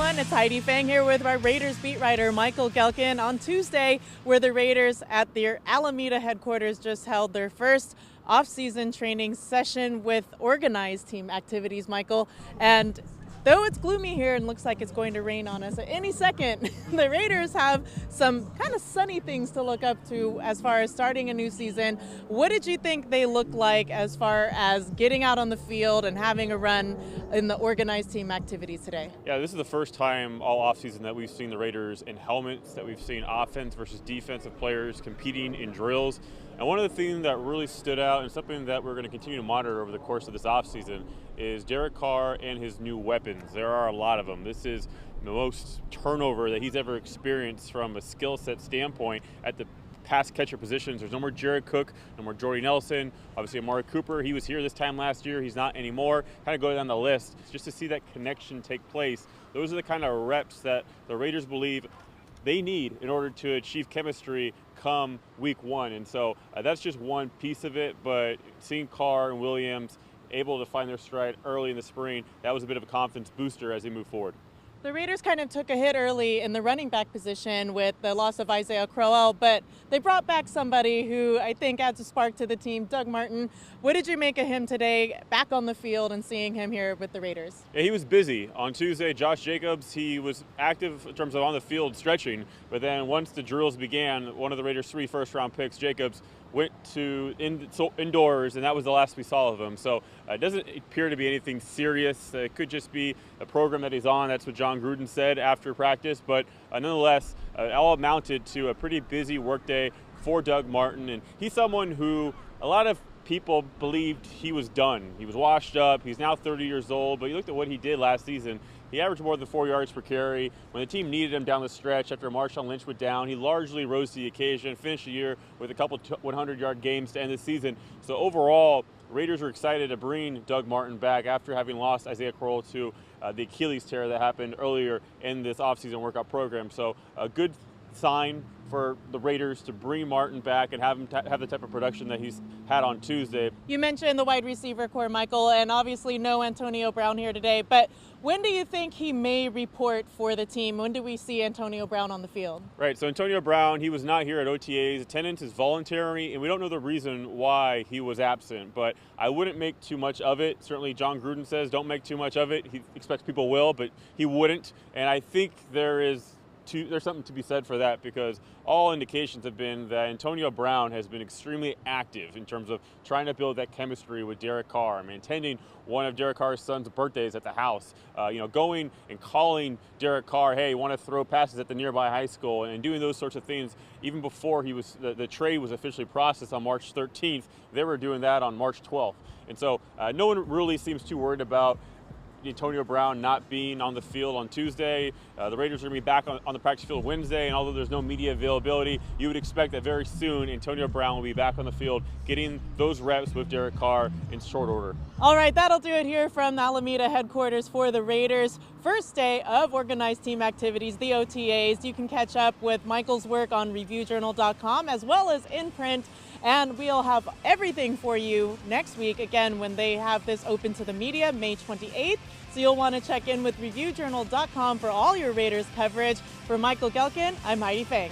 everyone. It's Heidi Fang here with our Raiders beat writer Michael Gehlken on Tuesday, where the Raiders at their Alameda headquarters just held their first off-season training session with organized team activities, Michael. And though it's gloomy here and looks like it's going to rain on us at any second, the Raiders have some kind of sunny things to look up to as far as starting a new season. What did you think they looked like as far as getting out on the field and having a run in the organized team activities today? Yeah, this is the first time all offseason that we've seen the Raiders in helmets, that we've seen offense versus defensive players competing in drills. And one of the things that really stood out, and something that we're going to continue to monitor over the course of this offseason, is Derek Carr and his new weapons. There are a lot of them. This is the most turnover that he's ever experienced from a skill set standpoint at the pass catcher positions. There's no more Jared Cook, no more Jordy Nelson, obviously Amari Cooper. He was here this time last year. He's not anymore. Kind of go down the list just to see that connection take place. Those are the kind of reps that the Raiders believe they need in order to achieve chemistry come week one. And so that's just one piece of it, but seeing Carr and Williams able to find their stride early in the spring, that was a bit of a confidence booster as they move forward. The Raiders kind of took a hit early in the running back position with the loss of Isaiah Crowell, but they brought back somebody who I think adds a spark to the team, Doug Martin. What did you make of him today, back on the field and seeing him here with the Raiders? Yeah, he was busy. On Tuesday, Josh Jacobs, he was active in terms of on the field stretching, but then once the drills began, one of the Raiders' 3 first-round picks, Jacobs, went to indoors, and that was the last we saw of him. So it doesn't appear to be anything serious. It could just be a program that he's on. That's what John Gruden said after practice. But nonetheless, it all amounted to a pretty busy workday for Doug Martin. And he's someone who a lot of people believed he was done. He was washed up. He's now 30 years old. But you looked at what he did last season. He averaged more than 4 yards per carry. When the team needed him down the stretch after Marshawn Lynch went down, he largely rose to the occasion, finished the year with a couple 100-yard games to end the season. So overall, Raiders are excited to bring Doug Martin back after having lost Isaiah Crowell to the Achilles tear that happened earlier in this offseason workout program. So a good sign for the Raiders to bring Martin back and have him have the type of production that he's had on Tuesday. You mentioned the wide receiver core, Michael, and obviously no Antonio Brown here today, but when do you think he may report for the team? When do we see Antonio Brown on the field? Right, so Antonio Brown, he was not here at OTAs. Attendance is voluntary, and we don't know the reason why he was absent, but I wouldn't make too much of it. Certainly John Gruden says don't make too much of it. He expects people will, but he wouldn't, and I think there's something to be said for that, because all indications have been that Antonio Brown has been extremely active in terms of trying to build that chemistry with Derek Carr. I mean, attending one of Derek Carr's son's birthdays at the house, going and calling Derek Carr, hey, you want to throw passes at the nearby high school, and doing those sorts of things even before the trade was officially processed on March 13th. They were doing that on March 12th. And so no one really seems too worried about Antonio Brown not being on the field on Tuesday. The Raiders are going to be back on the practice field Wednesday, and although there's no media availability, you would expect that very soon Antonio Brown will be back on the field getting those reps with Derek Carr in short order. All right, that'll do it here from the Alameda headquarters for the Raiders. First day of organized team activities, the OTAs. You can catch up with Michael's work on reviewjournal.com as well as in print. And we'll have everything for you next week, again, when they have this open to the media, May 28th. So you'll want to check in with reviewjournal.com for all your Raiders coverage. For Michael Gehlken, I'm Heidi Fang.